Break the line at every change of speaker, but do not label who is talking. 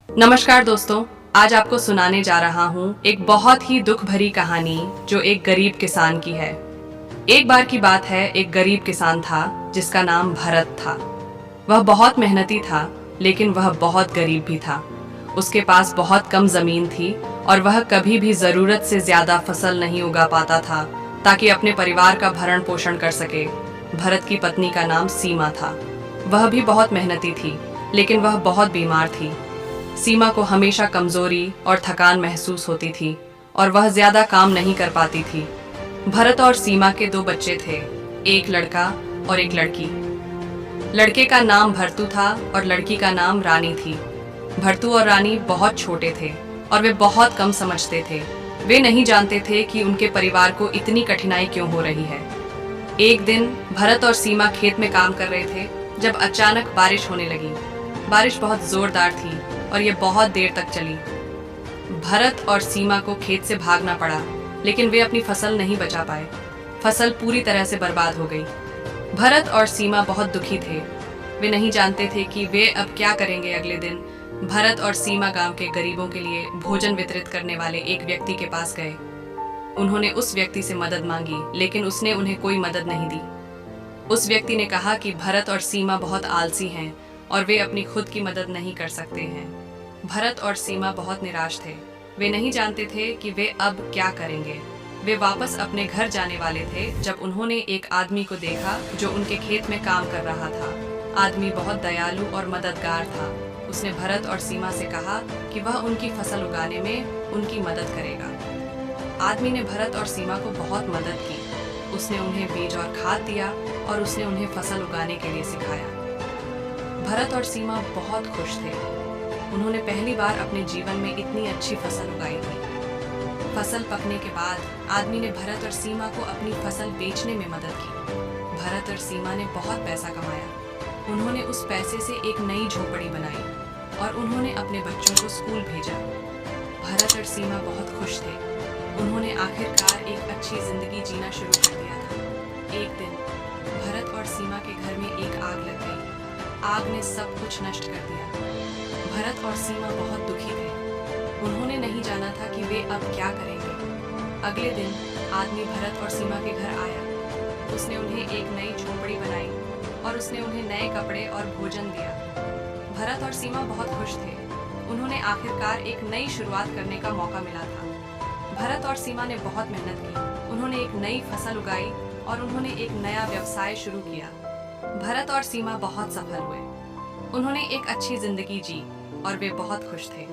नमस्कार दोस्तों, आज आपको सुनाने जा रहा हूँ एक बहुत ही दुख भरी कहानी जो एक गरीब किसान की है। एक बार की बात है, एक गरीब किसान था जिसका नाम भरत था। वह बहुत मेहनती था, लेकिन वह बहुत गरीब भी था। उसके पास बहुत कम जमीन थी और वह कभी भी जरूरत से ज्यादा फसल नहीं उगा पाता था ताकि अपने परिवार का भरण पोषण कर सके। भरत की पत्नी का नाम सीमा था। वह भी बहुत मेहनती थी, लेकिन वह बहुत बीमार थी। सीमा को हमेशा कमजोरी और थकान महसूस होती थी और वह ज्यादा काम नहीं कर पाती थी। भरत और सीमा के दो बच्चे थे, एक लड़का और एक लड़की। लड़के का नाम भरतू था और लड़की का नाम रानी थी। भरतू और रानी बहुत छोटे थे और वे बहुत कम समझते थे। वे नहीं जानते थे कि उनके परिवार को इतनी कठिनाई क्यों हो रही है। एक दिन भरत और सीमा खेत में काम कर रहे थे जब अचानक बारिश होने लगी। बारिश बहुत जोरदार थी और ये बहुत देर तक चली। भरत और सीमा को खेत से भागना पड़ा, लेकिन वे अपनी फसल नहीं बचा पाए। फसल पूरी तरह से बर्बाद हो गई। भरत और सीमा बहुत दुखी थे। वे नहीं जानते थे कि वे अब क्या करेंगे। अगले दिन भरत और सीमा गांव के गरीबों के लिए भोजन वितरित करने वाले एक व्यक्ति के पास गए। उन्होंने उस व्यक्ति से मदद मांगी, लेकिन उसने उन्हें कोई मदद नहीं दी। उस व्यक्ति ने कहा कि भरत और सीमा बहुत आलसी हैं और वे अपनी खुद की मदद नहीं कर सकते हैं। भरत और सीमा बहुत निराश थे। वे नहीं जानते थे कि वे अब क्या करेंगे। वे वापस अपने घर जाने वाले थे जब उन्होंने एक आदमी को देखा जो उनके खेत में काम कर रहा था। आदमी बहुत दयालु और मददगार था। उसने भरत और सीमा से कहा कि वह उनकी फसल उगाने में उनकी मदद करेगा। आदमी ने भरत और सीमा को बहुत मदद की। उसने उन्हें बीज और खाद दिया और उसने उन्हें फसल उगाने के लिए सिखाया। भरत और सीमा बहुत खुश थे। उन्होंने पहली बार अपने जीवन में इतनी अच्छी फसल उगाई थी। फसल पकने के बाद आदमी ने भरत और सीमा को अपनी फसल बेचने में मदद की। भरत और सीमा ने बहुत पैसा कमाया। उन्होंने उस पैसे से एक नई झोपड़ी बनाई और उन्होंने अपने बच्चों को स्कूल भेजा। भरत और सीमा बहुत खुश थे। उन्होंने आखिरकार एक अच्छी जिंदगी जीना शुरू कर दिया था। एक दिन भरत और सीमा के घर में एक आग लग गई। आग ने सब कुछ नष्ट कर दिया। भरत और सीमा बहुत दुखी थे। उन्होंने नहीं जाना था कि वे अब क्या करेंगे। अगले दिन आदमी भरत और सीमा के घर आया। उसने उन्हें एक नई झोपड़ी बनाई और उसने उन्हें नए कपड़े और भोजन दिया। भरत और सीमा बहुत खुश थे। उन्होंने आखिरकार एक नई शुरुआत करने का मौका मिला था। भरत और सीमा ने बहुत मेहनत की। उन्होंने एक नई फसल उगाई और उन्होंने एक नया व्यवसाय शुरू किया। भरत और सीमा बहुत सफल हुए। उन्होंने एक अच्छी जिंदगी जी और वे बहुत खुश थे।